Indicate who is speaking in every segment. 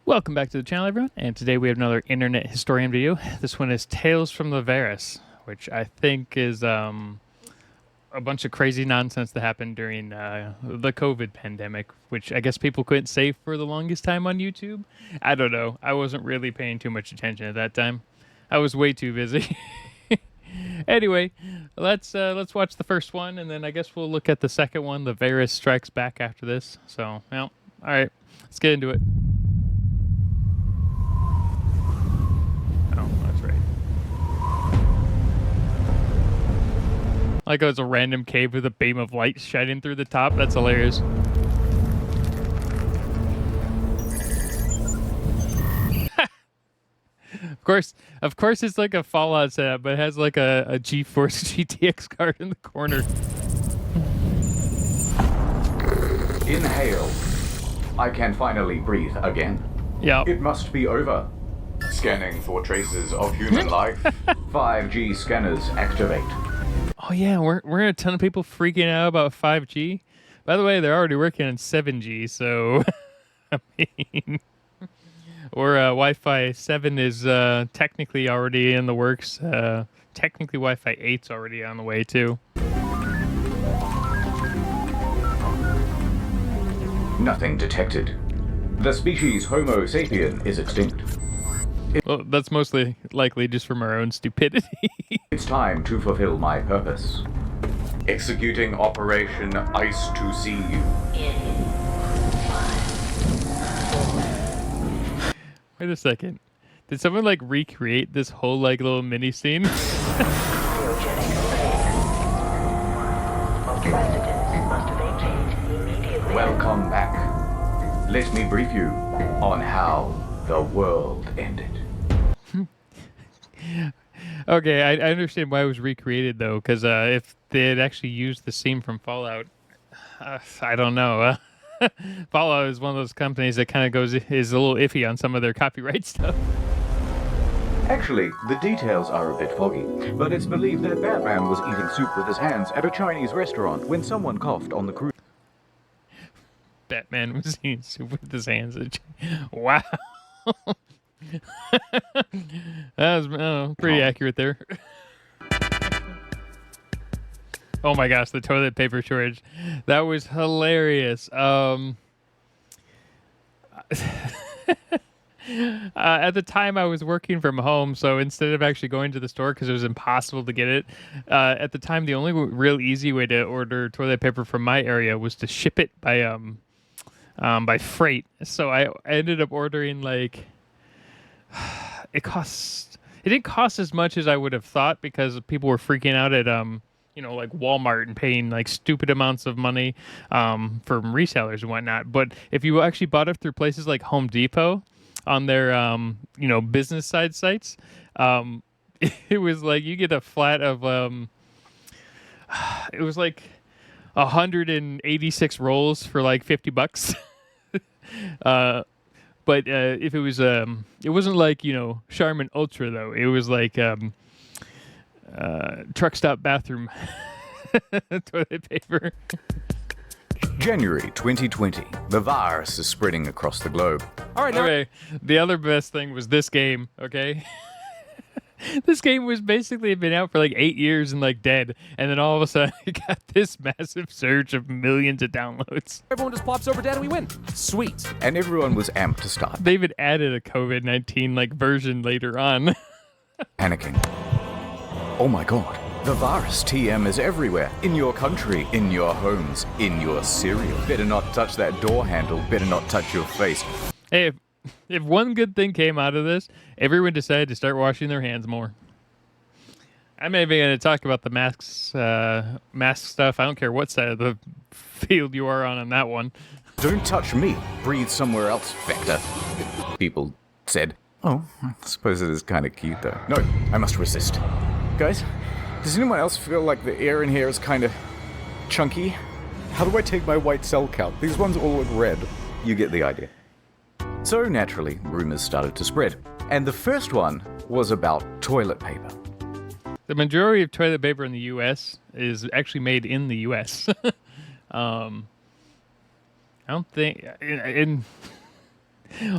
Speaker 1: Welcome back to the channel, everyone, and today we have another internet historian video. This one is Tales from TheVarus, which I think is a bunch of crazy nonsense that happened during the COVID pandemic, which I guess people couldn't say for the longest time on YouTube. I don't know. I wasn't really paying too much attention at that time. I was way too busy. Anyway, let's watch the first one, and then I guess we'll look at the second one, The Varus Strikes Back, after this. So, well, all right, let's get into it. Oh, that's right. Like, it's a random cave with a beam of light shining through the top. That's hilarious. Of course, it's like a Fallout setup, but it has like a GeForce GTX card in the corner.
Speaker 2: Inhale. I can finally breathe again.
Speaker 1: Yeah.
Speaker 2: It must be over. Scanning for traces of human life. 5G scanners activate.
Speaker 1: Oh yeah, we're a ton of people freaking out about 5G. By the way, they're already working on 7G, so I mean, or Wi-Fi 7 is technically already in the works. Technically, Wi-Fi 8's already on the way too.
Speaker 2: Nothing detected. The species Homo sapien is extinct.
Speaker 1: Well, that's mostly likely just from our own stupidity.
Speaker 2: It's time to fulfill my purpose. Executing Operation Ice to See You.
Speaker 1: Wait a second. Did someone like recreate this whole like little mini scene?
Speaker 2: Welcome back. Let me brief you on how the world ended.
Speaker 1: Okay, I understand why it was recreated though, because if they had actually used the scene from Fallout, I don't know. Fallout is one of those companies that kind of is a little iffy on some of their copyright stuff.
Speaker 2: Actually, the details are a bit foggy, but it's believed that Batman was eating soup with his hands at a Chinese restaurant when someone coughed on the cruise.
Speaker 1: Batman was eating soup with his hands. Wow. That was pretty accurate there. Oh my gosh, the toilet paper shortage. That was hilarious. At the time I was working from home, so instead of actually going to the store because it was impossible to get it, at the time the only real easy way to order toilet paper from my area was to ship it by freight. So I ended up ordering like it didn't cost as much as I would have thought because people were freaking out at like Walmart and paying like stupid amounts of money from resellers and whatnot. But if you actually bought it through places like Home Depot on their business side sites, it was like you get a flat of it was like 186 rolls for like $50. But if it was, it wasn't like, Charmin Ultra, though. It was like truck stop bathroom toilet paper.
Speaker 2: January 2020. The virus is spreading across the globe.
Speaker 1: All right. Okay. The other best thing was this game, okay? This game was basically been out for like 8 years and like dead, and then all of a sudden it got this massive surge of millions of downloads.
Speaker 3: Everyone just pops over dead and we win. Sweet.
Speaker 2: And everyone was amped to start.
Speaker 1: They even added a COVID-19 like version later on.
Speaker 2: Panicking. Oh my god. The virus TM is everywhere. In your country, in your homes, in your cereal. Better not touch that door handle. Better not touch your face.
Speaker 1: Hey, if one good thing came out of this, everyone decided to start washing their hands more. I'm not even going to talk about the mask stuff. I don't care what side of the field you are on that one.
Speaker 2: Don't touch me. Breathe somewhere else, Vector. People said. Oh, I suppose it is kind of cute, though. No, I must resist. Guys, does anyone else feel like the air in here is kind of chunky? How do I take my white cell count? These ones all look red. You get the idea. So naturally, rumors started to spread. And the first one was about toilet paper.
Speaker 1: The majority of toilet paper in the U.S. is actually made in the U.S. I don't think...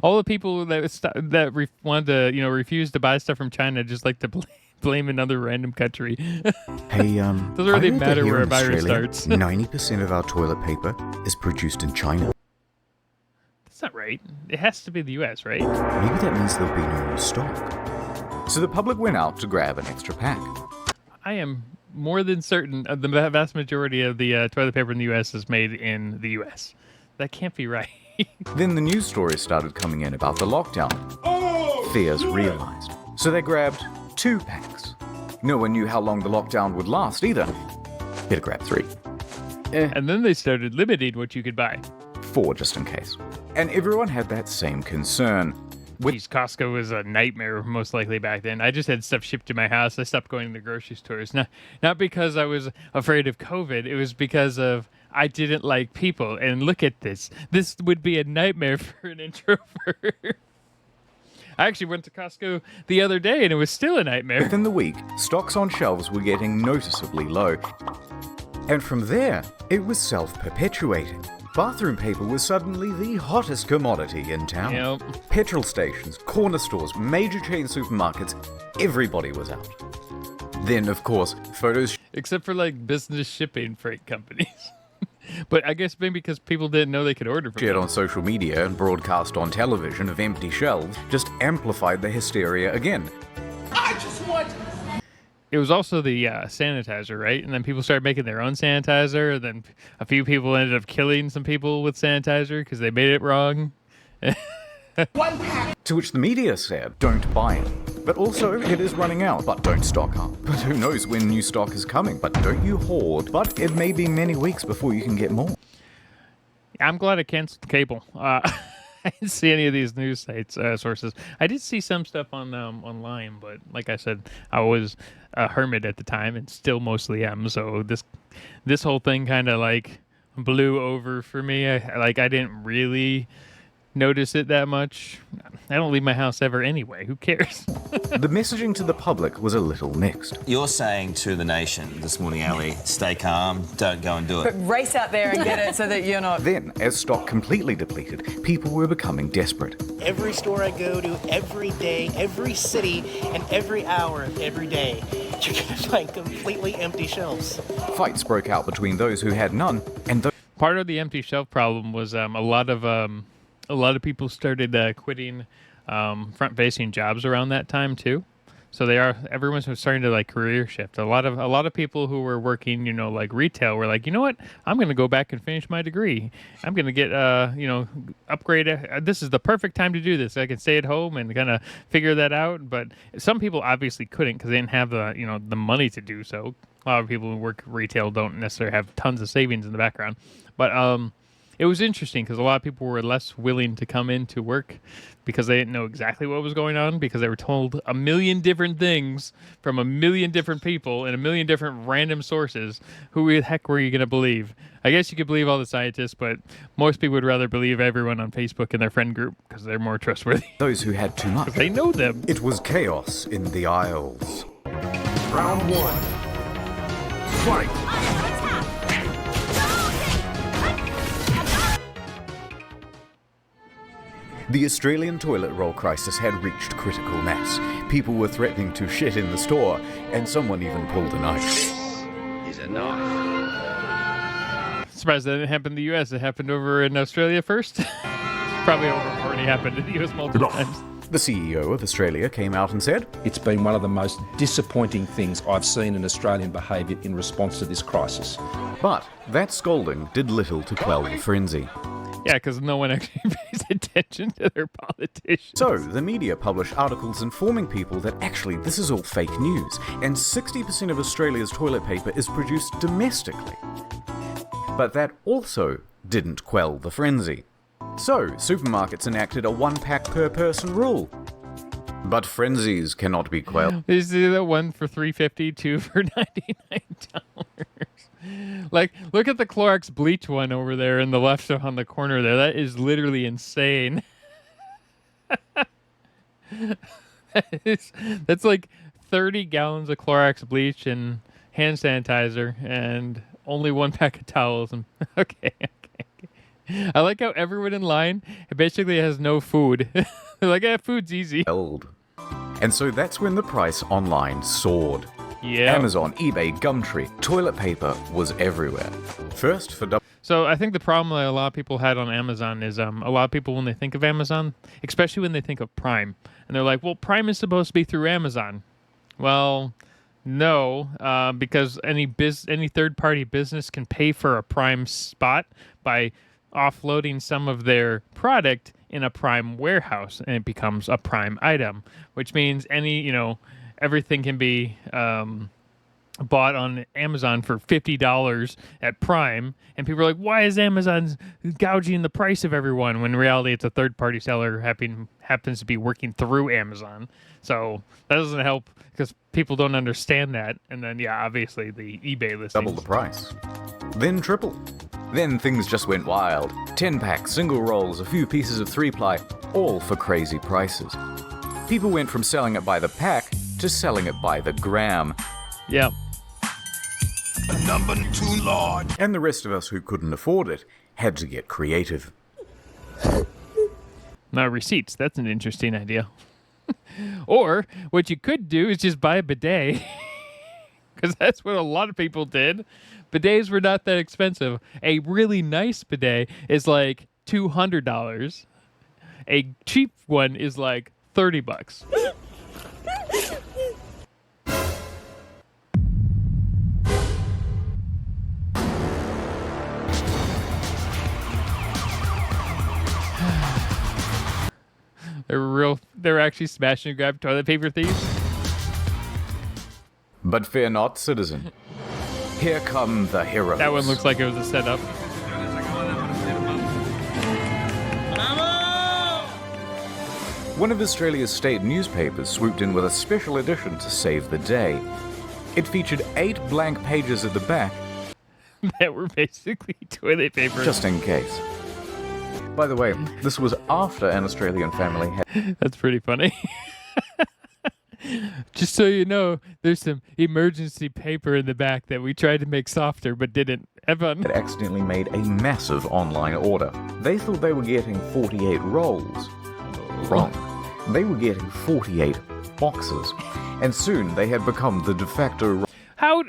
Speaker 1: All the people that wanted to, refuse to buy stuff from China just like to blame another random country.
Speaker 2: Hey,
Speaker 1: Doesn't
Speaker 2: I
Speaker 1: really
Speaker 2: read that
Speaker 1: matter
Speaker 2: here
Speaker 1: where a
Speaker 2: in
Speaker 1: virus
Speaker 2: Australia,
Speaker 1: starts.
Speaker 2: 90% of our toilet paper is produced in China.
Speaker 1: That's not right. It has to be the U.S., right?
Speaker 2: Maybe that means there'll be no more stock. So the public went out to grab an extra pack.
Speaker 1: I am more than certain of the vast majority of the toilet paper in the U.S. is made in the U.S. That can't be right.
Speaker 2: Then the news stories started coming in about the lockdown. Fears realized. So they grabbed 2 packs. No one knew how long the lockdown would last either. Better grab 3.
Speaker 1: And then they started limiting what you could buy.
Speaker 2: 4 just in case. And everyone had that same concern.
Speaker 1: Jeez, Costco was a nightmare most likely back then. I just had stuff shipped to my house. I stopped going to the grocery stores. Not because I was afraid of COVID. It was because of I didn't like people. And look at this. This would be a nightmare for an introvert. I actually went to Costco the other day and it was still a nightmare.
Speaker 2: Within the week, stocks on shelves were getting noticeably low. And from there, it was self-perpetuating. Bathroom paper was suddenly the hottest commodity in town.
Speaker 1: Yep.
Speaker 2: Petrol stations, corner stores, major chain supermarkets, everybody was out. Then, of course, photos
Speaker 1: Except for like business shipping freight companies. But I guess maybe because people didn't know they could order from
Speaker 2: shared
Speaker 1: them.
Speaker 2: on social media and broadcast on television of empty shelves just amplified the hysteria again.
Speaker 1: It was also the sanitizer, right? And then people started making their own sanitizer. And then a few people ended up killing some people with sanitizer because they made it wrong.
Speaker 2: To which the media said, don't buy it. But also, it is running out, but don't stock up. But who knows when new stock is coming, but don't you hoard. But it may be many weeks before you can get more.
Speaker 1: I'm glad I canceled cable. I didn't see any of these news sites sources. I did see some stuff on online, but like I said, I was a hermit at the time and still mostly am. So this whole thing kind of like blew over for me. I didn't really notice it that much. I don't leave my house ever anyway. Who cares?
Speaker 2: The messaging to the public was a little mixed.
Speaker 4: You're saying to the nation this morning, Ali, stay calm, don't go and do it.
Speaker 5: But race out there and get it so that you're not...
Speaker 2: Then, as stock completely depleted, people were becoming desperate.
Speaker 6: Every store I go to, every day, every city, and every hour of every day, you're going to find completely empty shelves.
Speaker 2: Fights broke out between those who had none and those
Speaker 1: Part of the empty shelf problem was a lot of people started quitting front-facing jobs around that time too. So everyone's starting to like career shift. A lot of people who were working, like retail were like, you know what? I'm going to go back and finish my degree. I'm going to get, upgrade. This is the perfect time to do this. I can stay at home and kind of figure that out. But some people obviously couldn't because they didn't have the money to do so. A lot of people who work retail don't necessarily have tons of savings in the background. But it was interesting because a lot of people were less willing to come into work because they didn't know exactly what was going on because they were told a million different things from a million different people and a million different random sources. Who the heck were you going to believe? I guess you could believe all the scientists, but most people would rather believe everyone on Facebook and their friend group because they're more trustworthy.
Speaker 2: those who had too much.
Speaker 1: They know them.
Speaker 2: It was chaos in the aisles.
Speaker 7: Round 1. Fight!
Speaker 2: The Australian toilet roll crisis had reached critical mass. People were threatening to shit in the store, and someone even pulled a knife.
Speaker 7: Is a knife.
Speaker 1: Surprised that didn't happen in the U.S. It happened over in Australia first. Probably already happened in the U.S. multiple times.
Speaker 2: The CEO of Australia came out and said,
Speaker 8: It's been one of the most disappointing things I've seen in Australian behaviour in response to this crisis.
Speaker 2: but that scolding did little to quell the frenzy.
Speaker 1: Yeah, because no one actually pays attention to their politicians.
Speaker 2: So, the media published articles informing people that actually this is all fake news, and 60% of Australia's toilet paper is produced domestically. But that also didn't quell the frenzy. So, supermarkets enacted a 1-pack per person rule. But frenzies cannot be quelled.
Speaker 1: Is the one for $3.50, two for $99? Like, look at the Clorox bleach one over there in the left on the corner there. That is literally insane. That's like 30 gallons of Clorox bleach and hand sanitizer and only 1 pack of towels. And okay. I like how everyone in line basically has no food. They're like, food's easy.
Speaker 2: And so that's when the price online soared.
Speaker 1: Yeah.
Speaker 2: Amazon, eBay, Gumtree, toilet paper was everywhere. First for
Speaker 1: So I think the problem that a lot of people had on Amazon is a lot of people, when they think of Amazon, especially when they think of Prime, and they're like, well, Prime is supposed to be through Amazon. Well, no, because any third-party business can pay for a Prime spot by offloading some of their product in a Prime warehouse, and it becomes a Prime item, which means everything can be bought on Amazon for $50 at Prime, and people are like, why is Amazon gouging the price of everyone, when in reality it's a third-party seller happens to be working through Amazon. So that doesn't help because people don't understand that. And then, obviously the eBay listings.
Speaker 2: Double the price. Then triple. Then things just went wild. 10-pack, single rolls, a few pieces of 3-ply, all for crazy prices. People went from selling it by the pack to selling it by the gram.
Speaker 1: Yep.
Speaker 7: Number 2 Lord.
Speaker 2: And the rest of us who couldn't afford it had to get creative.
Speaker 1: Now, receipts. That's an interesting idea. Or what you could do is just buy a bidet, because that's what a lot of people did. Bidets were not that expensive. A really nice bidet is like $200. A cheap one is like $30. They're actually smash and grab toilet paper thieves.
Speaker 2: But fear not, citizen. Here come the heroes.
Speaker 1: That one looks like it was a setup.
Speaker 2: One of Australia's state newspapers swooped in with a special edition to save the day. It featured 8 blank pages at the back
Speaker 1: that were basically toilet paper.
Speaker 2: just in case. By the way, this was after an Australian family had
Speaker 1: That's pretty funny. Just so you know, there's some emergency paper in the back that we tried to make softer but didn't. Evan.
Speaker 2: accidentally made a massive online order. They thought they were getting 48 rolls. Wrong. They were getting 48 boxes. And soon they had become the de facto...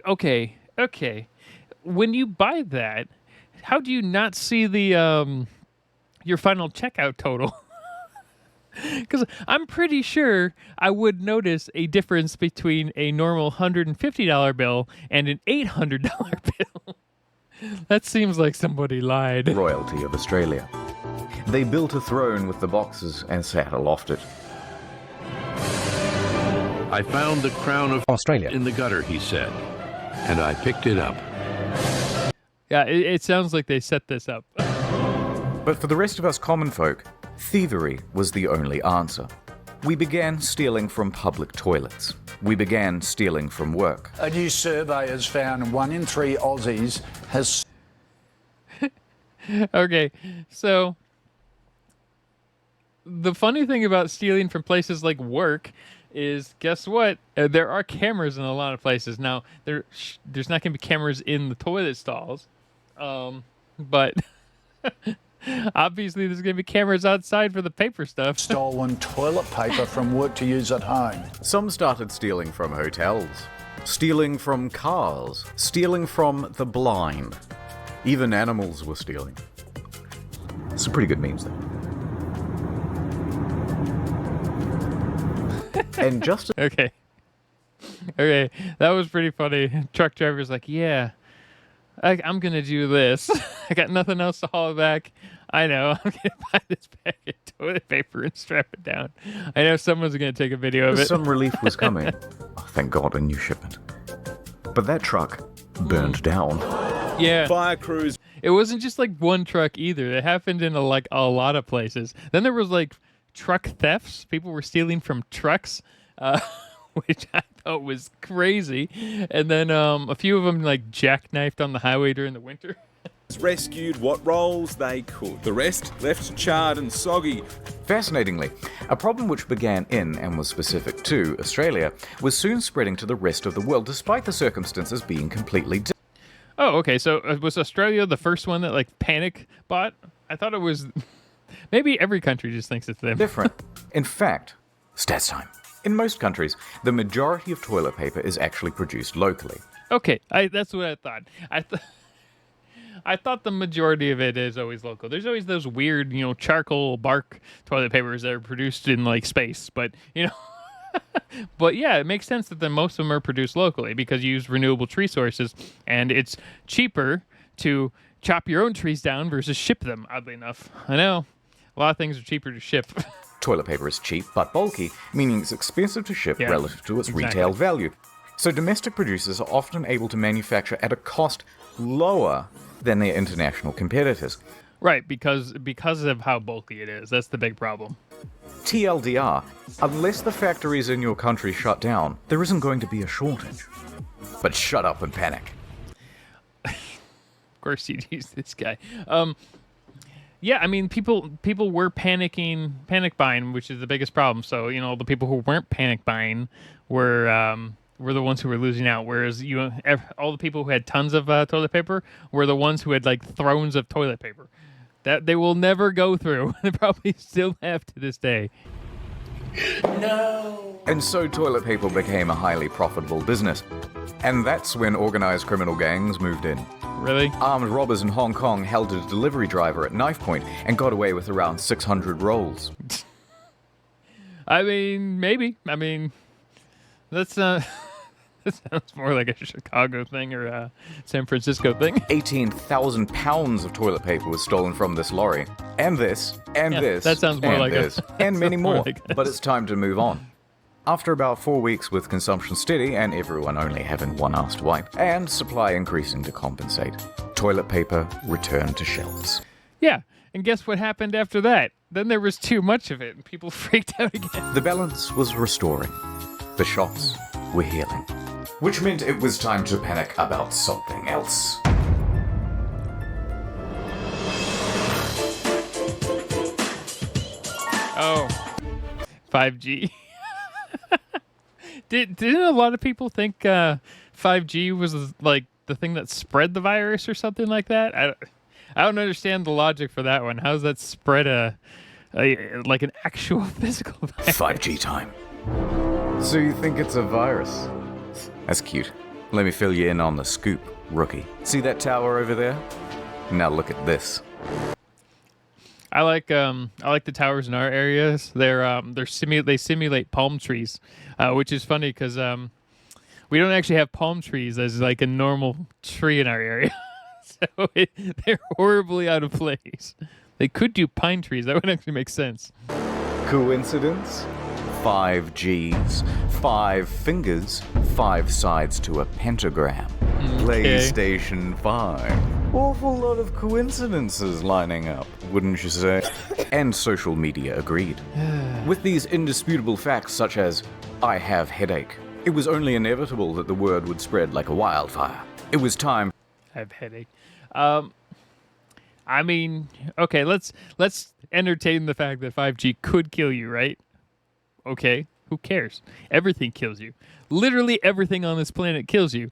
Speaker 1: Okay. When you buy that, how do you not see the your final checkout total? Because I'm pretty sure I would notice a difference between a normal $150 bill and an $800 bill. That seems like somebody lied.
Speaker 2: royalty of Australia. They built a throne with the boxes and sat aloft it.
Speaker 7: I found the crown of
Speaker 8: Australia
Speaker 7: in the gutter, he said, and I picked it up.
Speaker 1: Yeah, it sounds like they set this up.
Speaker 2: But for the rest of us common folk, thievery was the only answer. We began stealing from public toilets. We began stealing from work.
Speaker 9: A new survey has found 1 in 3 Aussies has...
Speaker 1: Okay, so the funny thing about stealing from places like work is, guess what? There are cameras in a lot of places. Now, there's not going to be cameras in the toilet stalls, but obviously there's going to be cameras outside for the paper stuff.
Speaker 9: stolen toilet paper from work to use at home.
Speaker 2: Some started stealing from hotels, stealing from cars, stealing from the blind. Even animals were stealing. Some pretty good memes there. And just
Speaker 1: Okay, that was pretty funny. Truck driver's like, yeah, I'm going to do this. I got nothing else to haul back. I know, I'm going to buy this bag of toilet paper and strap it down. I know someone's going to take a video of it.
Speaker 2: some relief was coming. Oh, thank God, a new shipment. But that truck burned down.
Speaker 1: Yeah.
Speaker 7: Fire crews.
Speaker 1: It wasn't just like one truck either. It happened in a lot of places. Then there was like truck thefts. People were stealing from trucks, which I thought was crazy. And then a few of them like jackknifed on the highway during the winter.
Speaker 10: Rescued what rolls they could. The rest left charred and soggy.
Speaker 2: Fascinatingly, a problem which began in and was specific to Australia was soon spreading to the rest of the world, despite the circumstances being completely different.
Speaker 1: Oh, okay. So was Australia the first one that like panic bought? I thought it was. Maybe every country just thinks it's them.
Speaker 2: Different. In fact, stats time. In most countries, the majority of toilet paper is actually produced locally.
Speaker 1: Okay, that's what I thought. I thought the majority of it is always local. There's always those weird, charcoal bark toilet papers that are produced in like space, but but yeah, it makes sense that most of them are produced locally because you use renewable tree sources, and it's cheaper to chop your own trees down versus ship them. Oddly enough, I know a lot of things are cheaper to ship.
Speaker 2: Toilet paper is cheap but bulky, meaning it's expensive to ship relative to its
Speaker 1: exactly.
Speaker 2: retail value. So domestic producers are often able to manufacture at a cost lower than their international competitors.
Speaker 1: Right, because of how bulky it is. That's the big problem.
Speaker 2: TLDR, unless the factories in your country shut down, there isn't going to be a shortage. But shut up and panic.
Speaker 1: Of course you'd use this guy. Yeah, I mean, people were panic buying, which is the biggest problem. So, the people who weren't panic buying were the ones who were losing out. Whereas all the people who had tons of toilet paper were the ones who had like thrones of toilet paper that they will never go through. They probably still have to this day.
Speaker 6: No.
Speaker 2: And so toilet paper became a highly profitable business. And that's when organized criminal gangs moved in.
Speaker 1: Really?
Speaker 2: Armed robbers in Hong Kong held a delivery driver at knife point and got away with around 600 rolls.
Speaker 1: I mean, maybe. I mean, that's that sounds more like a Chicago thing or a San Francisco thing.
Speaker 2: 18,000 pounds of toilet paper was stolen from this lorry. And this, and this,
Speaker 1: that sounds more
Speaker 2: and
Speaker 1: like
Speaker 2: this, and many more. But it's time to move on. After about 4 weeks with consumption steady and everyone only having one ass to wipe, and supply increasing to compensate, toilet paper returned to shelves.
Speaker 1: Yeah, and guess what happened after that? Then there was too much of it, and people freaked out again.
Speaker 2: The balance was restoring. The shops were healing. Which meant it was time to panic about something else.
Speaker 1: Oh, 5G. Didn't a lot of people think 5G was like the thing that spread the virus or something like that? I don't understand the logic for that one. How does that spread like an actual physical virus?
Speaker 2: 5G time. So you think it's a virus? That's cute. Let me fill you in on the scoop, rookie. See that tower over there? Now look at this.
Speaker 1: I like the towers in our areas. They simulate palm trees, which is funny because we don't actually have palm trees as like a normal tree in our area, so they're horribly out of place. They could do pine trees. That would actually make sense.
Speaker 2: Coincidence? 5 Gs, 5 fingers, 5 sides to a pentagram.
Speaker 1: Okay.
Speaker 2: PlayStation 5. Awful lot of coincidences lining up, wouldn't you say? And social media agreed. With these indisputable facts such as, I have headache, it was only inevitable that the word would spread like a wildfire. It was time.
Speaker 1: I have headache. I mean, okay, let's entertain the fact that 5G could kill you, right? Okay, who cares? Everything kills you. Literally everything on this planet kills you.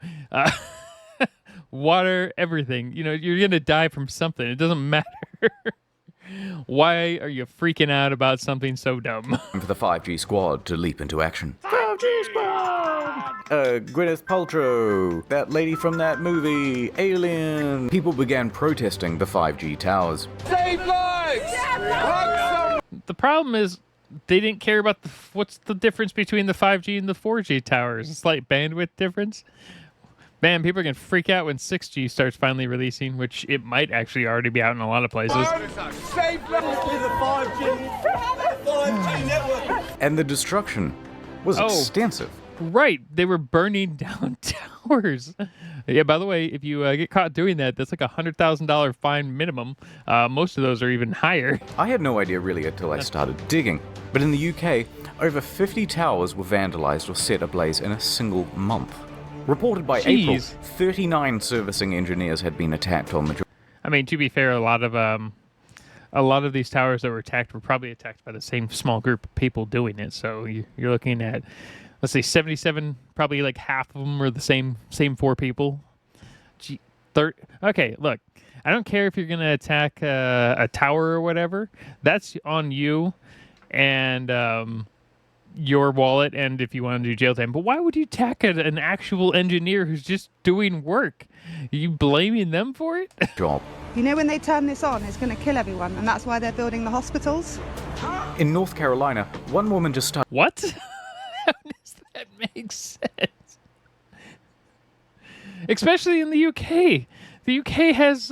Speaker 1: Water, everything. You're going to die from something. It doesn't matter. Why are you freaking out about something so dumb?
Speaker 2: For the 5G squad to leap into action. 5G squad! Gwyneth Paltrow, that lady from that movie, Alien. People began protesting the 5G towers.
Speaker 3: Save lives!
Speaker 1: The problem is they didn't care about what's the difference between the 5G and the 4G towers. It's like bandwidth difference. Man, people are going to freak out when 6G starts finally releasing, which it might actually already be out in a lot of places.
Speaker 3: Save lives to the 5G network!
Speaker 2: And the destruction was extensive.
Speaker 1: Right, they were burning down towers. Yeah, by the way, if you get caught doing that, that's like $100,000 fine minimum. Most of those are even higher.
Speaker 2: I had no idea really until I started digging. But in the UK, over 50 towers were vandalized or set ablaze in a single month. Reported by April, 39 servicing engineers had been attacked on the...
Speaker 1: I mean, to be fair, a lot of these towers that were attacked were probably attacked by the same small group of people doing it. So you're looking at, let's say, 77, probably like half of them were the same 4 people. Gee, Okay, look, I don't care if you're gonna attack a tower or whatever. That's on you, and your wallet, and if you want to do jail time. But why would you attack an actual engineer who's just doing work? Are you blaming them for it?
Speaker 2: Job.
Speaker 11: You know, when they turn this on, it's going to kill everyone, and that's why they're building the hospitals.
Speaker 2: In North Carolina, one woman just started.
Speaker 1: What? How does that make sense? Especially in the UK. The UK has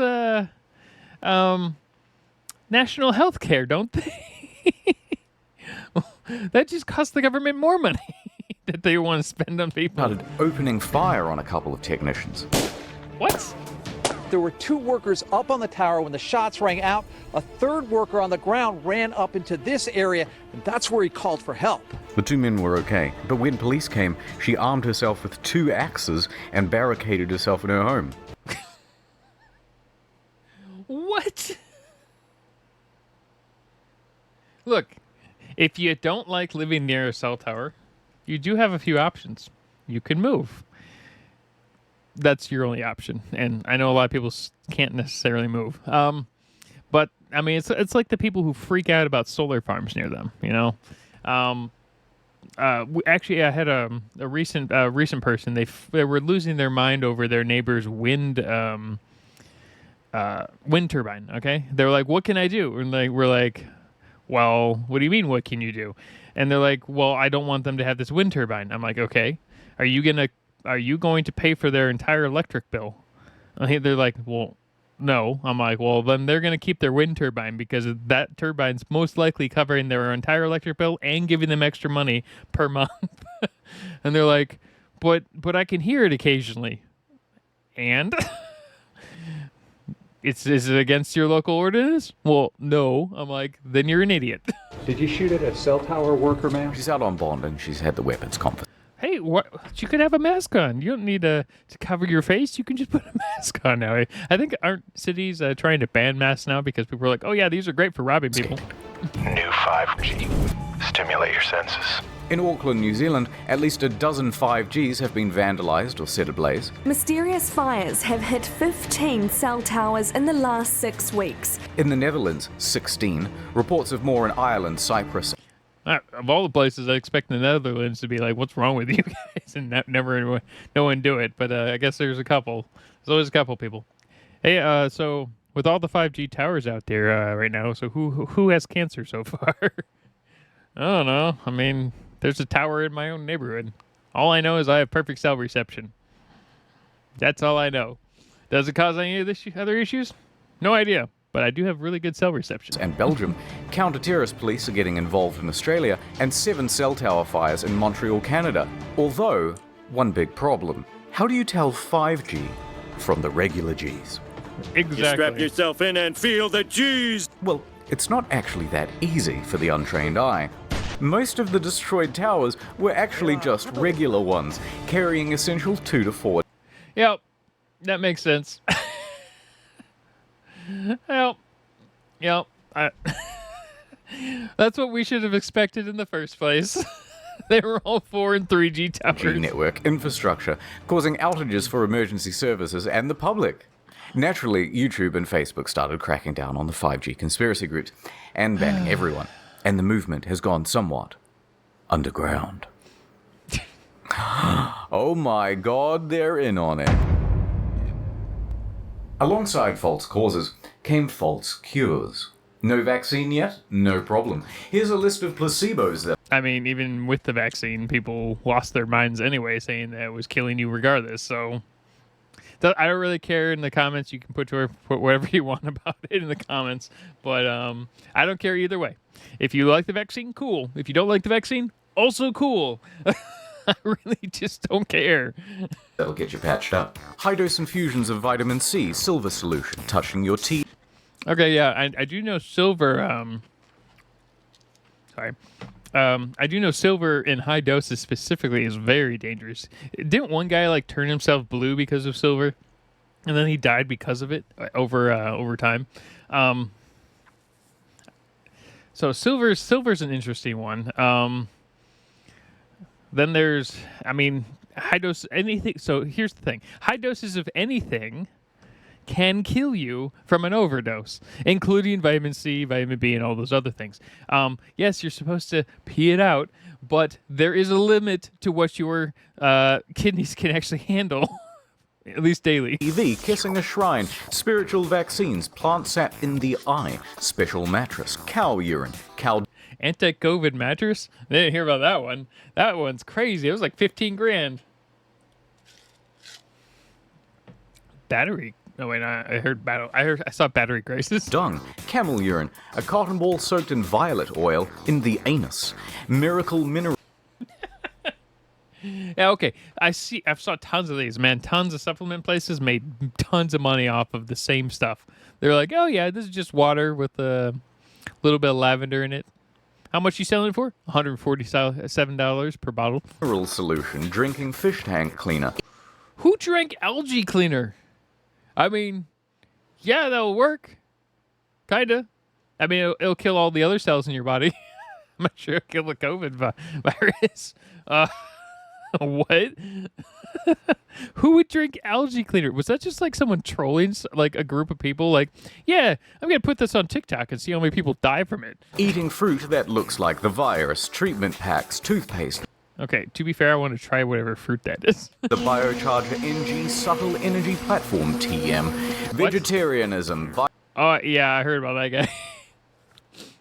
Speaker 1: national health care, don't they? That just costs the government more money that they want to spend on people.
Speaker 2: Started opening fire on a couple of technicians.
Speaker 1: What?
Speaker 12: There were 2 workers up on the tower when the shots rang out. A 3rd worker on the ground ran up into this area, and that's where he called for help.
Speaker 2: The 2 men were okay, but when police came, she armed herself with 2 axes and barricaded herself in her home.
Speaker 1: What? Look, if you don't like living near a cell tower, you do have a few options. You can move. That's your only option, and I know a lot of people can't necessarily move. But I mean, it's like the people who freak out about solar farms near them. You know, actually, I had a recent person. They were losing their mind over their neighbor's wind turbine. Okay, they're like, "What can I do?" And we're like, "Well, what do you mean? What can you do?" And they're like, "Well, I don't want them to have this wind turbine." I'm like, "Okay, are you going to pay for their entire electric bill?" They're like, "Well, no." I'm like, "Well, then they're going to keep their wind turbine because that turbine's most likely covering their entire electric bill and giving them extra money per month." And they're like, but I can hear it occasionally." And is it against your local ordinance? Well, no. I'm like, then you're an idiot.
Speaker 9: Did you shoot at a cell tower worker, ma'am?
Speaker 2: She's out on bond and she's had the weapons confiscated.
Speaker 1: Hey, what? You could have a mask on. You don't need to cover your face. You can just put a mask on now. I think aren't cities trying to ban masks now because people are like, "Oh yeah, these are great for robbing people."
Speaker 13: New 5G. Stimulate your senses.
Speaker 2: In Auckland, New Zealand, at least a dozen 5Gs have been vandalized or set ablaze.
Speaker 14: Mysterious fires have hit 15 cell towers in the last 6 weeks.
Speaker 2: In the Netherlands, 16. Reports of more in Ireland, Cyprus.
Speaker 1: Of all the places, I expect the Netherlands to be like, "What's wrong with you guys?" and no one do it. But I guess there's a couple. There's always a couple people. Hey, so with all the 5G towers out there right now, so who has cancer so far? I don't know. I mean, there's a tower in my own neighborhood. All I know is I have perfect cell reception. That's all I know. Does it cause any of this other issues? No idea. But I do have really good cell reception.
Speaker 2: And Belgium, counter-terrorist police are getting involved in Australia, and 7 cell tower fires in Montreal, Canada. Although, one big problem. How do you tell 5G from the regular Gs?
Speaker 1: Exactly.
Speaker 15: You strap yourself in and feel the G's.
Speaker 2: Well, it's not actually that easy for the untrained eye. Most of the destroyed towers were actually just regular ones, carrying essential 2 to 4.
Speaker 1: Yep, that makes sense. Yep. That's what we should have expected in the first place. They were all 4 and 3G towers.
Speaker 2: G network infrastructure, causing outages for emergency services and the public. Naturally, YouTube and Facebook started cracking down on the 5G conspiracy groups and banning everyone, and the movement has gone somewhat underground. Oh my God, they're in on it. Alongside false causes came false cures. No vaccine yet? No problem. Here's a list of placebos that...
Speaker 1: I mean, even with the vaccine, people lost their minds anyway, saying that it was killing you regardless, so... I don't really care in the comments. You can put whatever you want about it in the comments, but I don't care either way. If you like the vaccine, cool. If you don't like the vaccine, also cool. I really just don't care.
Speaker 2: That'll get you patched up. High-dose infusions of vitamin C, silver solution, touching your teeth.
Speaker 1: Okay, yeah, I do know silver, I do know silver in high doses specifically is very dangerous. Didn't one guy turn himself blue because of silver, and then he died because of it over time? So silver's an interesting one. Then there's, high dose anything. So here's the thing: high doses of anything can kill you from an overdose, including vitamin C, vitamin B, and all those other things. Yes, you're supposed to pee it out, but there is a limit to what your kidneys can actually handle, at least daily.
Speaker 2: TV, kissing a shrine, spiritual vaccines, plant sat in the eye, special mattress, cow urine, cow...
Speaker 1: Anti-COVID mattress? I didn't hear about that one. That one's crazy. It was like 15 grand. Battery. Oh wait, I heard battle. I saw battery crisis.
Speaker 2: Dung, camel urine, a cotton ball soaked in violet oil in the anus, miracle mineral.
Speaker 1: Yeah, okay. I've saw tons of these, man. Tons of supplement places made tons of money off of the same stuff. They're like, oh yeah, this is just water with a little bit of lavender in it. How much you selling it for? $147 per bottle.
Speaker 2: Mineral solution, drinking fish tank cleaner.
Speaker 1: Who drank algae cleaner? I mean, yeah, that'll work. Kinda. I mean, it'll kill all the other cells in your body. I'm not sure it'll kill the COVID virus. What? Who would drink algae cleaner? Was that just like someone trolling like a group of people? Like, yeah, I'm going to put this on TikTok and see how many people die from it.
Speaker 2: Eating fruit that looks like the virus, treatment packs, toothpaste.
Speaker 1: Okay, to be fair, I want to try whatever fruit that is.
Speaker 2: The Biocharger NG Subtle Energy Platform TM. Vegetarianism.
Speaker 1: Oh, yeah, I heard about that guy.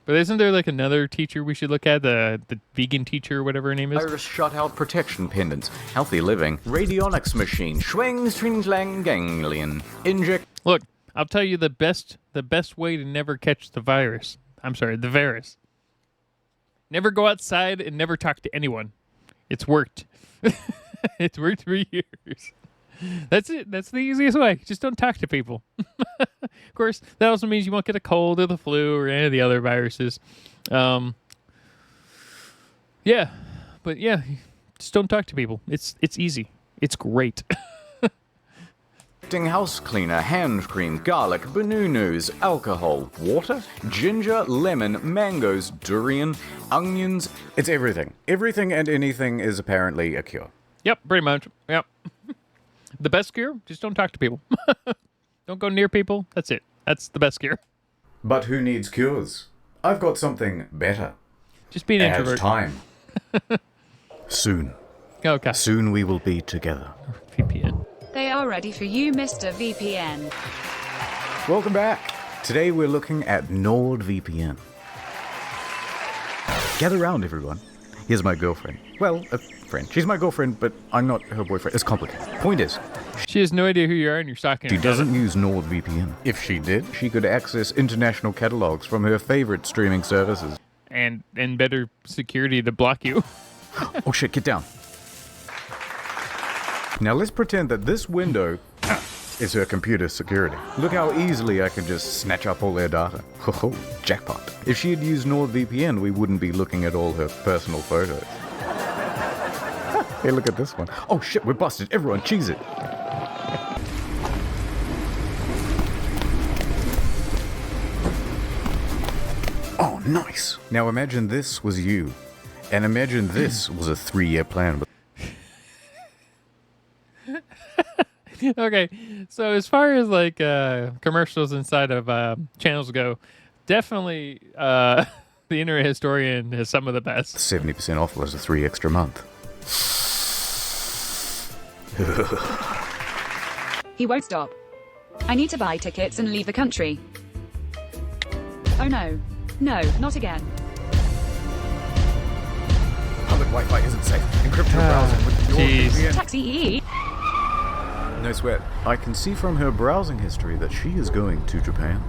Speaker 1: But isn't there like another teacher we should look at? The vegan teacher or whatever her name is?
Speaker 2: Virus shutout protection pendants. Healthy living. Radionics machine. Schwang stringlang ganglion. Inject.
Speaker 1: Look, I'll tell you the best way to never catch the virus. I'm sorry, the virus. Never go outside and never talk to anyone. It's worked. It's worked for years. That's it. That's the easiest way. Just don't talk to people. Of course, that also means you won't get a cold or the flu or any of the other viruses. Yeah, but yeah, just don't talk to people. It's easy. It's great.
Speaker 2: House cleaner, hand cream, garlic, bananas, alcohol, water, ginger, lemon, mangoes, durian, onions. It's everything. Everything and anything is apparently a cure.
Speaker 1: Yep, pretty much. Yep. The best cure? Just don't talk to people. Don't go near people. That's it. That's the best cure.
Speaker 2: But who needs cures? I've got something better.
Speaker 1: Just be an introvert.
Speaker 2: Time. Soon.
Speaker 1: Okay.
Speaker 2: Soon we will be together.
Speaker 1: VPN.
Speaker 16: They are ready for you, Mr. VPN.
Speaker 2: Welcome back. Today we're looking at NordVPN. Gather round, everyone. Here's my girlfriend. Well, a friend. She's my girlfriend, but I'm not her boyfriend. It's complicated. Point is,
Speaker 1: she has no idea who you are and you're stalking her.
Speaker 2: She doesn't use NordVPN. If she did, she could access international catalogs from her favorite streaming services.
Speaker 1: And better security to block you.
Speaker 2: Oh shit, get down. Now let's pretend that this window is her computer security. Look how easily I can just snatch up all their data. Ho, jackpot. If she had used NordVPN, we wouldn't be looking at all her personal photos. Hey, look at this one. Oh shit, we're busted. Everyone, cheese it. Oh, nice. Now imagine this was you. And imagine this was a 3-year plan.
Speaker 1: Okay, so as far as like commercials inside of channels go, definitely the Internet Historian has some of the best.
Speaker 2: 70% off was a 3 extra month.
Speaker 16: He won't stop. I need to buy tickets and leave the country. Oh no. No, not again.
Speaker 2: Public Wi-Fi isn't safe. Encrypt your browser with your VPN.
Speaker 16: Taxi EE.
Speaker 2: No sweat. I can see from her browsing history that she is going to Japan.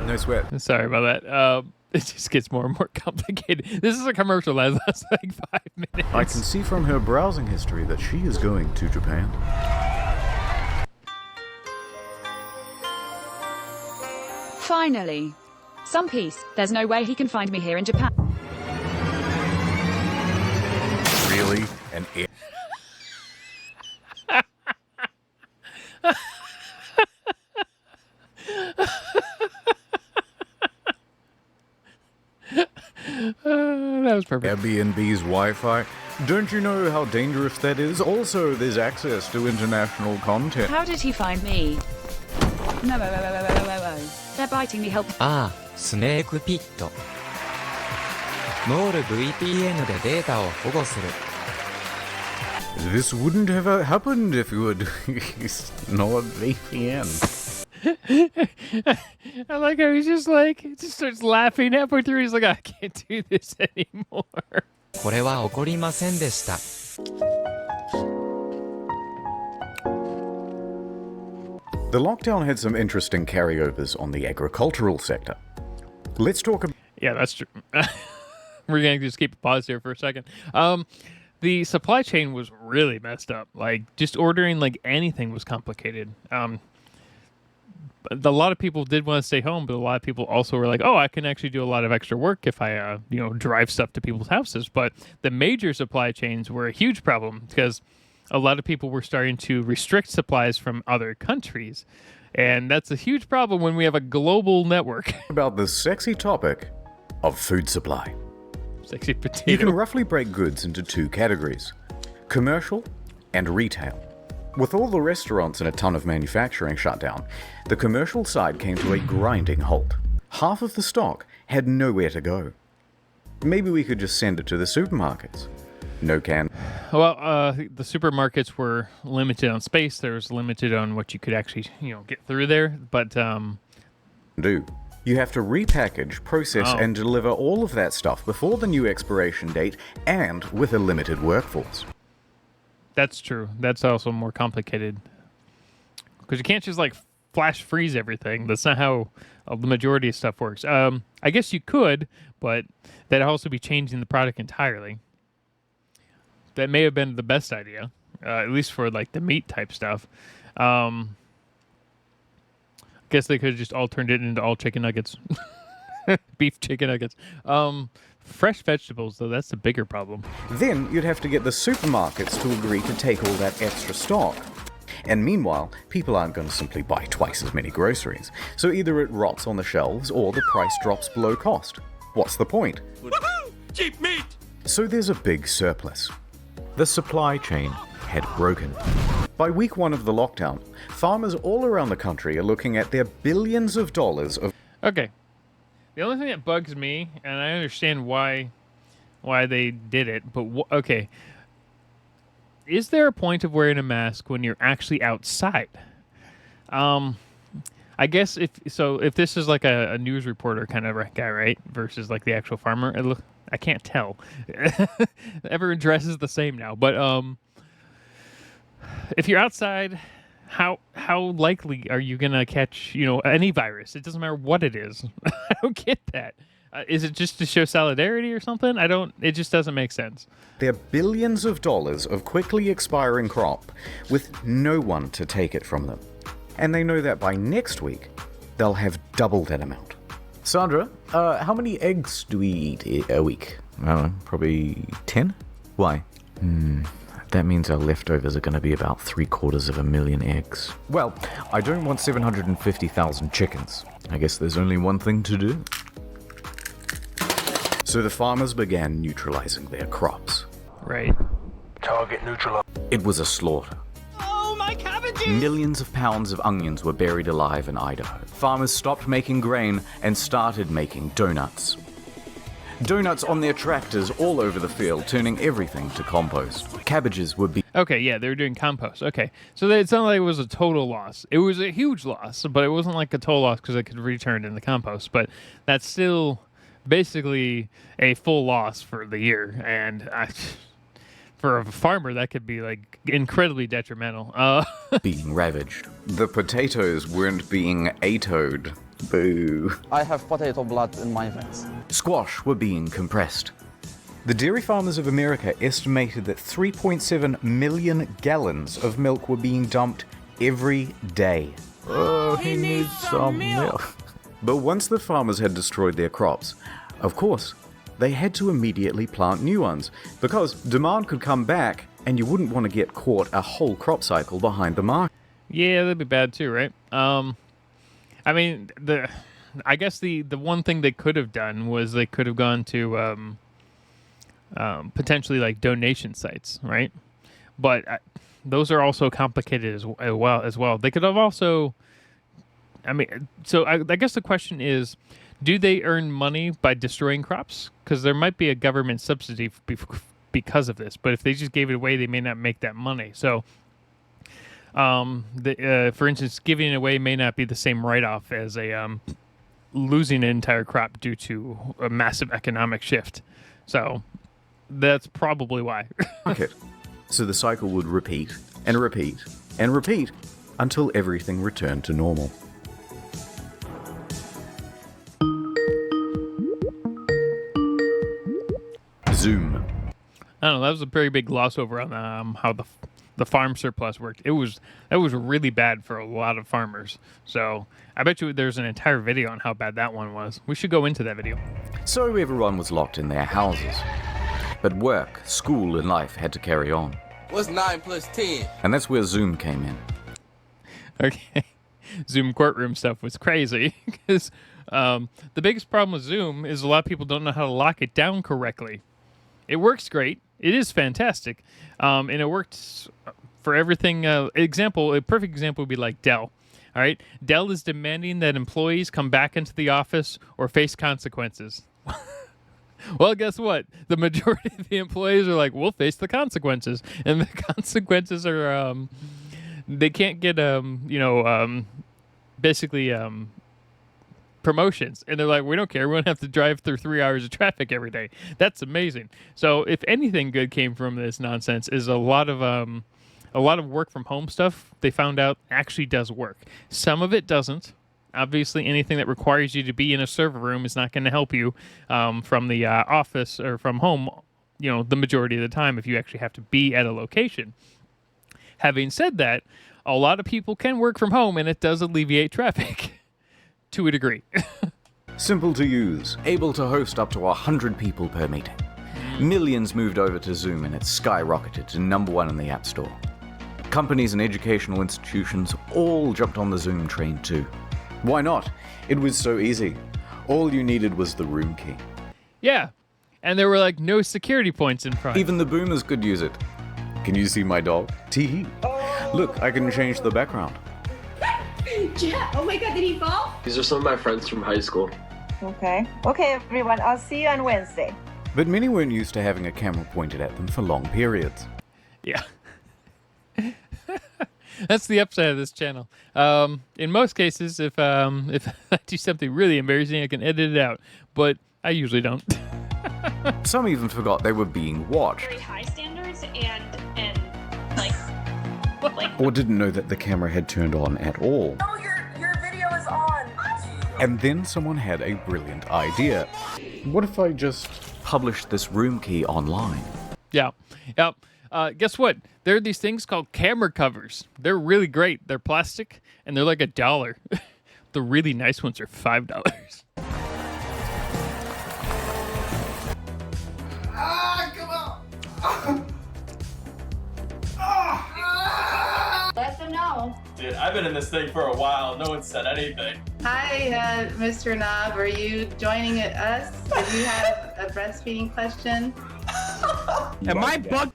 Speaker 2: No sweat.
Speaker 1: Sorry about that. It just gets more and more complicated. This is a commercial that lasts like 5 minutes.
Speaker 2: I can see from her browsing history that she is going to Japan.
Speaker 16: Finally. Some peace. There's no way he can find me here in Japan.
Speaker 2: Really? An
Speaker 1: That was perfect.
Speaker 2: Airbnb's Wi-Fi. Don't you know how dangerous that is? Also, there's access to international content.
Speaker 16: How did he find me? No, they're biting me. Help.
Speaker 17: スネークピットノール VPN でデータを保護する
Speaker 2: This wouldn't have happened if you had used NordVPN.
Speaker 1: I like how he's just starts laughing halfway through. He's like, I can't do this anymore.
Speaker 17: これは起こりませんでした
Speaker 2: The lockdown had some interesting carryovers on the agricultural sector. Let's talk about...
Speaker 1: Yeah, that's true. We're going to just keep a pause here for a second. The supply chain was really messed up. Like, just ordering anything was complicated. A lot of people did want to stay home, but a lot of people also were like, oh, I can actually do a lot of extra work if I, drive stuff to people's houses. But the major supply chains were a huge problem because a lot of people were starting to restrict supplies from other countries. And that's a huge problem when we have a global network.
Speaker 2: About the sexy topic of food supply.
Speaker 1: Sexy potato.
Speaker 2: You can roughly break goods into two categories, commercial and retail. With all the restaurants and a ton of manufacturing shut down, the commercial side came to a grinding halt. Half of the stock had nowhere to go. Maybe we could just send it to the supermarkets. No can.
Speaker 1: Well, the supermarkets were limited on space. There was limited on what you could actually, get through there. But
Speaker 2: you have to repackage, process, and deliver all of that stuff before the new expiration date and with a limited workforce.
Speaker 1: That's true. That's also more complicated. Because you can't just flash freeze everything. That's not how the majority of stuff works. I guess you could, but that'd also be changing the product entirely. That may have been the best idea, at least for the meat type stuff. I guess they could have just all turned it into all chicken nuggets. Beef chicken nuggets. Fresh vegetables, though, that's the bigger problem.
Speaker 2: Then you'd have to get the supermarkets to agree to take all that extra stock. And meanwhile, people aren't going to simply buy twice as many groceries. So either it rots on the shelves or the price drops below cost. What's the point?
Speaker 15: Cheap meat!
Speaker 2: So there's a big surplus. The supply chain had broken. By week 1 of the lockdown, farmers all around the country are looking at their billions of dollars of...
Speaker 1: Okay. The only thing that bugs me, and I understand why they did it, but okay. Is there a point of wearing a mask when you're actually outside? I guess if this is a news reporter kind of guy, right? Versus the actual farmer, I can't tell. Everyone dresses the same now, but if you're outside, how likely are you gonna catch any virus? It doesn't matter what it is. I don't get that. Is it just to show solidarity or something? It just doesn't make sense.
Speaker 2: There are billions of dollars of quickly expiring crop with no one to take it from them. And they know that by next week, they'll have double that amount. Sandra, how many eggs do we eat a week? I don't know, probably 10? Why? That means our leftovers are going to be about 750,000 eggs. Well, I don't want 750,000 chickens. I guess there's only one thing to do. So the farmers began neutralizing their crops.
Speaker 1: Right.
Speaker 13: Target neutralized.
Speaker 2: It was a slaughter.
Speaker 6: Oh, my cabbages!
Speaker 2: Millions of pounds of onions were buried alive in Idaho. Farmers stopped making grain and started making donuts. Donuts on their tractors all over the field, turning everything to compost. Cabbages would be...
Speaker 1: Okay, yeah, they were doing compost. Okay, so it's not like it was a total loss. It was a huge loss, but it wasn't like a total loss because it could return in the compost. But that's still basically a full loss for the year. And for a farmer, that could be incredibly detrimental.
Speaker 2: being ravaged. The potatoes weren't being atoed. Boo.
Speaker 18: I have potato blood in my veins.
Speaker 2: Squash were being compressed. The Dairy Farmers of America estimated that 3.7 million gallons of milk were being dumped every day. Oh, he needs some milk. But once the farmers had destroyed their crops, of course, they had to immediately plant new ones, because demand could come back and you wouldn't want to get caught a whole crop cycle behind the mark.
Speaker 1: Yeah, that'd be bad too, right? I mean, I guess the one thing they could have done was they could have gone to potentially like donation sites, right? But those are also complicated as well. They could have also, I mean, so I guess the question is, do they earn money by destroying crops? Because there might be a government subsidy because of this. But if they just gave it away, they may not make that money. So, for instance, giving it away may not be the same write-off as a losing an entire crop due to a massive economic shift. So that's probably why.
Speaker 2: Okay. So the cycle would repeat and repeat and repeat until everything returned to normal. Zoom.
Speaker 1: I don't know. That was a very big gloss over on how the farm surplus worked. That was really bad for a lot of farmers. So I bet you there's an entire video on how bad that one was. We should go into that video.
Speaker 2: So everyone was locked in their houses. But work, school, and life had to carry on.
Speaker 3: What's 9 plus 10?
Speaker 2: And that's where Zoom came in.
Speaker 1: Okay. Zoom courtroom stuff was crazy because the biggest problem with Zoom is a lot of people don't know how to lock it down correctly. It works great. It is fantastic. And it works for everything. A perfect example would be like Dell. All right. Dell is demanding that employees come back into the office or face consequences. Well, guess what? The majority of the employees are like, we'll face the consequences. And the consequences are, they can't get, basically promotions. And they're like, we don't care. We don't have to drive through 3 hours of traffic every day. That's amazing. So if anything good came from this nonsense is a lot of work from home stuff they found out actually does work. Some of it doesn't. Obviously, anything that requires you to be in a server room is not going to help you from the office or from home, the majority of the time if you actually have to be at a location. Having said that, a lot of people can work from home, and it does alleviate traffic to a degree.
Speaker 2: Simple to use, able to host up to 100 people per meeting. Millions moved over to Zoom, and it skyrocketed to #1 in the App Store. Companies and educational institutions all jumped on the Zoom train too. Why not? It was so easy. All you needed was the room key.
Speaker 1: Yeah, and there were like no security points in front.
Speaker 2: Even the boomers could use it. Can you see my dog? Teehee. Look, I can change the background.
Speaker 19: Yeah. Oh my god, did he fall?
Speaker 20: These are some of my friends from high school.
Speaker 19: Okay, everyone, I'll see you on Wednesday.
Speaker 2: But many weren't used to having a camera pointed at them for long periods.
Speaker 1: Yeah. That's the upside of this channel. In most cases, if I do something really embarrassing, I can edit it out. But I usually don't.
Speaker 2: Some even forgot they were being watched.
Speaker 21: Very high standards and like.
Speaker 2: Or didn't know that the camera had turned on at all.
Speaker 19: Oh, your video is on.
Speaker 2: And then someone had a brilliant idea. What if I just published this room key online?
Speaker 1: Yeah. Yep. Guess what? There are these things called camera covers. They're really great. They're plastic, and they're like $1. The really nice ones are $5.
Speaker 3: Come on!
Speaker 19: Let them know.
Speaker 20: Dude, I've been in this thing for a while. No one said anything.
Speaker 22: Hi, Mr. Knob. Are you joining us? Do you have a breastfeeding question?
Speaker 3: Am I bugged?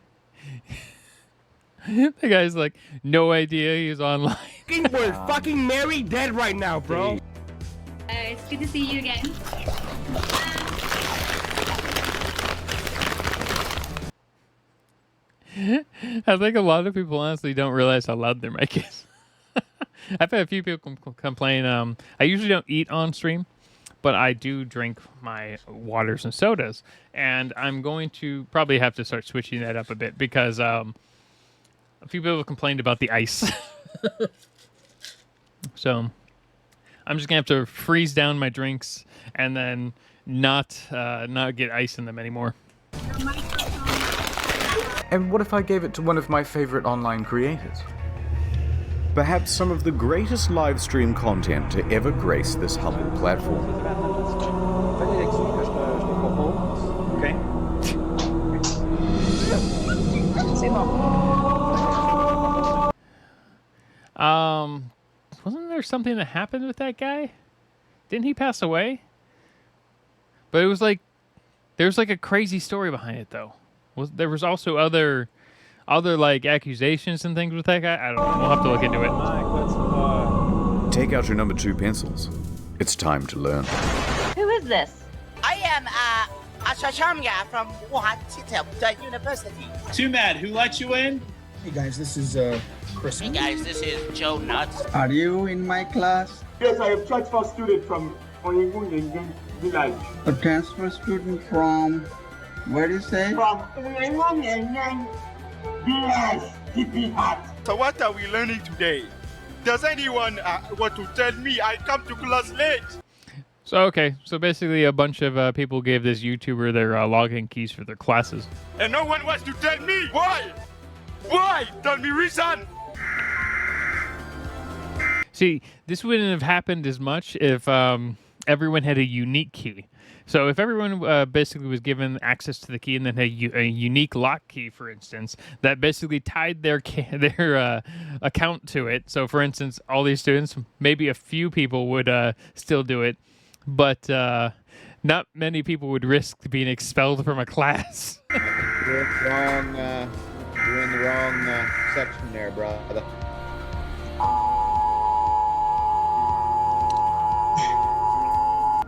Speaker 1: The guy's like, no idea he's online.
Speaker 3: We're fucking married dead right now, bro.
Speaker 21: It's good to see you again.
Speaker 1: I think a lot of people honestly don't realize how loud their mic is. I've had a few people complain. I usually don't eat on stream, but I do drink my waters and sodas. And I'm going to probably have to start switching that up a bit because a few people complained about the ice. So I'm just going to have to freeze down my drinks and then not get ice in them anymore.
Speaker 2: And what if I gave it to one of my favorite online creators? Perhaps some of the greatest live stream content to ever grace this humble platform.
Speaker 12: Okay.
Speaker 1: Wasn't there something that happened with that guy? Didn't he pass away? But it was like There's like a crazy story behind it though. There was also other like accusations and things with that guy. I don't know. We'll have to look into it.
Speaker 2: Take out your number 2 pencils. It's time to learn.
Speaker 19: Who is this?
Speaker 6: I am a Shashamga from Wuhan University.
Speaker 20: Too mad. Who let you in?
Speaker 4: Hey guys, this is Chris.
Speaker 6: Hey guys, this is Joe Nuts.
Speaker 4: Are you in my class?
Speaker 5: Yes, I am transfer student from Onyengun village.
Speaker 4: A transfer student from, where do you say?
Speaker 5: From Onyengun village.
Speaker 15: So what are we learning today? Does anyone want to tell me I come to class late?
Speaker 1: So basically a bunch of people gave this YouTuber their login keys for their classes.
Speaker 15: And no one wants to tell me why. Why? Tell me reason.
Speaker 1: See, this wouldn't have happened as much if everyone had a unique key. So if everyone basically was given access to the key and then had a unique lock key, for instance, that basically tied their account to it. So for instance, all these students, maybe a few people would still do it, but not many people would risk being expelled from a class.
Speaker 23: You're in the wrong section there, brother.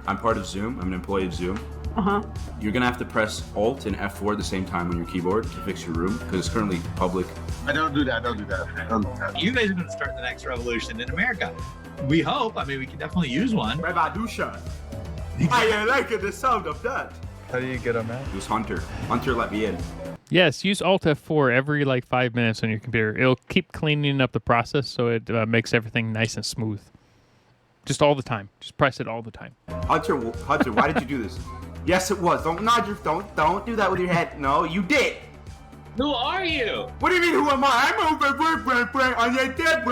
Speaker 24: I'm part of Zoom. I'm an employee of Zoom. You're gonna have to press Alt and F4 at the same time on your keyboard to fix your room because it's currently public.
Speaker 5: I don't do that.
Speaker 20: You guys are going to start the next revolution in America. We hope. I mean, we can definitely use one.
Speaker 5: Revolution. I like the sound of that.
Speaker 23: How do you get on that?
Speaker 24: It was Hunter. Hunter let me in.
Speaker 1: Yes, use Alt F4 every like 5 minutes on your computer. It'll keep cleaning up the process so it makes everything nice and smooth. Just all the time. Just press it all the time.
Speaker 24: Hunter, why did you do this? Yes, it was. Don't nod your. Don't do that with your head. No, you did.
Speaker 20: Who are you?
Speaker 5: What do you mean, who am I? I'm on your dead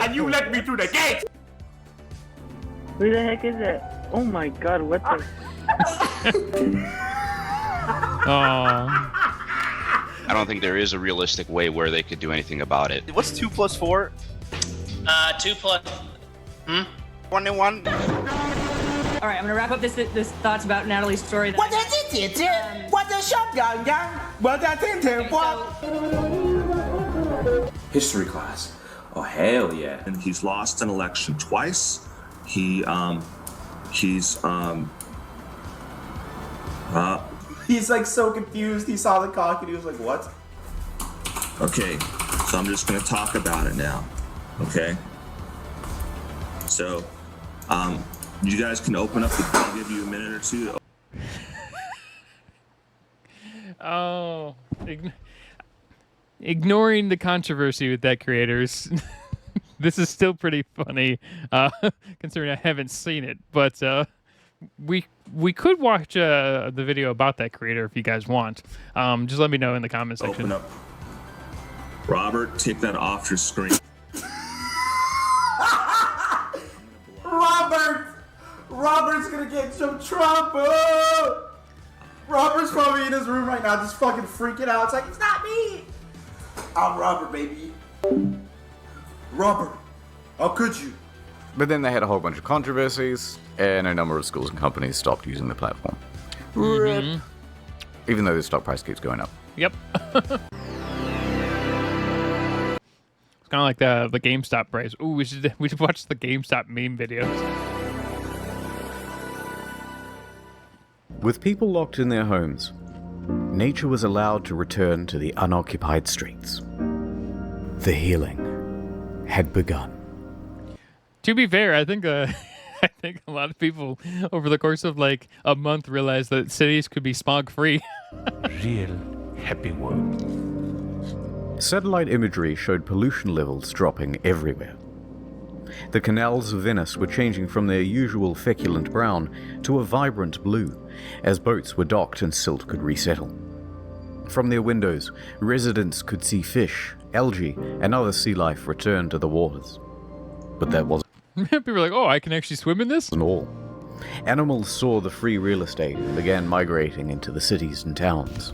Speaker 5: and you let me through the gate.
Speaker 19: Who the heck is it? Oh my god, what the?
Speaker 25: I don't think there is a realistic way where they could do anything about it.
Speaker 20: What's 2 plus 4?
Speaker 6: 2 plus...
Speaker 20: 1 and 1.
Speaker 21: All right, I'm gonna wrap up this thoughts about Natalie's story.
Speaker 6: What does it do? What does shop
Speaker 24: History class. Oh hell yeah!
Speaker 26: And he's lost an election twice. He's
Speaker 24: like so confused. He saw the cock and he was like, "What?"
Speaker 26: Okay, so I'm just gonna talk about it now. Okay. So, you guys can open up the. I'll give you a minute or two.
Speaker 1: Oh, ignoring the controversy with that creators. This is still pretty funny, considering I haven't seen it. But we could watch the video about that creator if you guys want. Just let me know in the comment section.
Speaker 26: Open up. Robert, take that off your screen.
Speaker 24: Robert's gonna get some trouble. Robert's probably in his room right now, just fucking freaking out. It's like, it's not me. I'm Robert, baby. Robert, how could you? But then they had a whole bunch of controversies, and a number of schools and companies stopped using the platform.
Speaker 1: Mm-hmm.
Speaker 2: Even though the stock price keeps going up.
Speaker 1: Yep. It's kind of like the GameStop price. Ooh, we should watch the GameStop meme videos.
Speaker 2: With people locked in their homes, nature was allowed to return to the unoccupied streets. The healing had begun.
Speaker 1: To be fair, I think I think a lot of people over the course of like a month realized that cities could be smog-free.
Speaker 7: Real happy world.
Speaker 2: Satellite imagery showed pollution levels dropping everywhere. The canals of Venice were changing from their usual feculent brown to a vibrant blue, as boats were docked and silt could resettle. From their windows, residents could see fish, algae, and other sea life return to the waters. But that wasn't
Speaker 1: People were like, oh, I can actually swim in this?
Speaker 2: all. Animals saw the free real estate and began migrating into the cities and towns.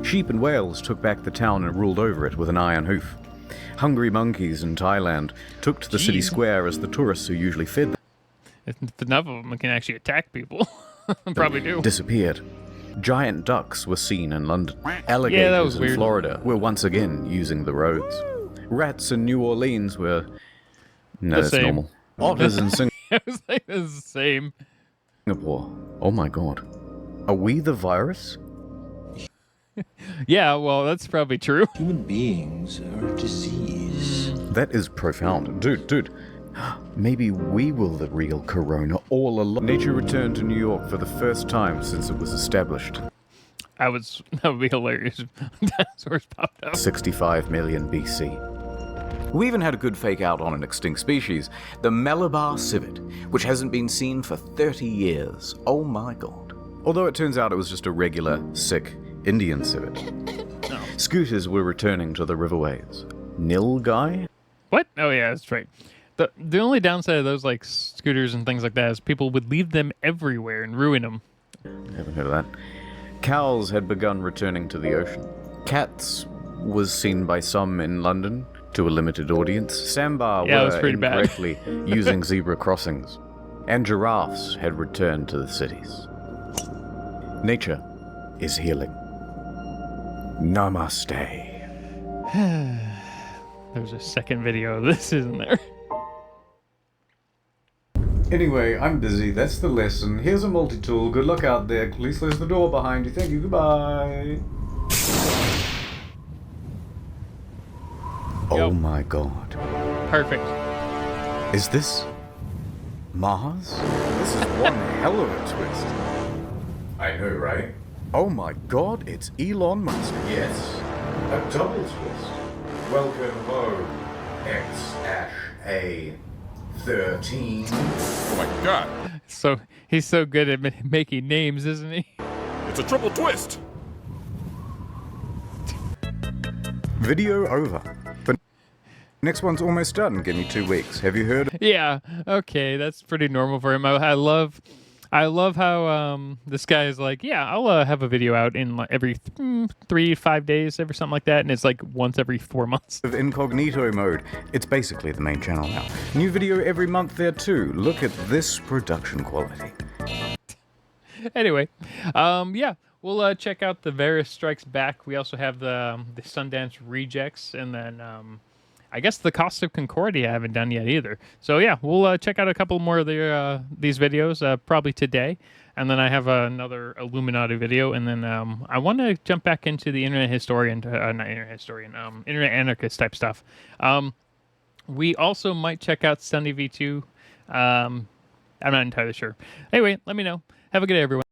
Speaker 2: Sheep and whales took back the town and ruled over it with an iron hoof. Hungry monkeys in Thailand took to the city square as the tourists who usually fed them.
Speaker 1: Enough of them can actually attack people. Probably do.
Speaker 2: disappeared. Giant ducks were seen in London.
Speaker 1: Yeah, that
Speaker 2: Alligators
Speaker 1: was
Speaker 2: in
Speaker 1: weird.
Speaker 2: Florida were once again using the roads. Rats in New Orleans were... No,
Speaker 1: The
Speaker 2: that's
Speaker 1: same.
Speaker 2: normal. Otters in
Speaker 1: I was like, this is the same.
Speaker 2: Singapore. Oh my god. Are we the virus?
Speaker 1: Yeah, well, that's probably true.
Speaker 8: Human beings are a disease.
Speaker 2: That is profound. Dude. Maybe we were the real corona all along. Nature returned to New York for the first time since it was established.
Speaker 1: That would be hilarious. Dinosaurs popped up.
Speaker 2: 65 million BC. We even had a good fake out on an extinct species, the Malabar civet, which hasn't been seen for 30 years. Oh my god. Although it turns out it was just a regular, sick Indian civet. Scooters were returning to the riverways. Nilgai?
Speaker 1: What? Oh yeah, that's right. The only downside of those like scooters and things like that is people would leave them everywhere and ruin them.
Speaker 2: Haven't heard of that. Cows had begun returning to the ocean. Cats was seen by some in London to a limited audience. Sambar
Speaker 1: Yeah, it was
Speaker 2: were
Speaker 1: pretty bad.
Speaker 2: incorrectly using zebra crossings. And giraffes had returned to the cities. Nature is healing. Namaste.
Speaker 1: There's a second video of this, isn't there?
Speaker 2: Anyway, I'm busy. That's the lesson. Here's a multi-tool. Good luck out there. Please close the door behind you. Thank you. Goodbye. Oh my god.
Speaker 1: Perfect.
Speaker 2: Is this Mars? This is one hell of a twist. I know, right? Oh my god, it's Elon Musk. Yes. A double twist. Welcome home, X-A13.
Speaker 5: Oh my god.
Speaker 1: So he's so good at making names, isn't he?
Speaker 5: It's a triple twist.
Speaker 2: Video over. But next one's almost done. Give me 2 weeks. Have you heard?
Speaker 1: Yeah. Okay, that's pretty normal for him. I love how this guy is like, yeah, I'll have a video out in like every 3-5 days, every something like that, and it's like once every 4 months.
Speaker 2: Of incognito mode. It's basically the main channel now. New video every month there too. Look at this production quality.
Speaker 1: Anyway, yeah, we'll check out the Varus Strikes Back. We also have the Sundance Rejects, and then I guess the Cost of Concordia I haven't done yet either. So yeah, we'll check out a couple more of these videos probably today, and then I have another Illuminati video, and then I want to jump back into the Internet Historian, not Internet Historian, Internet Anarchist type stuff. We also might check out Sunday V2. I'm not entirely sure. Anyway, let me know. Have a good day, everyone.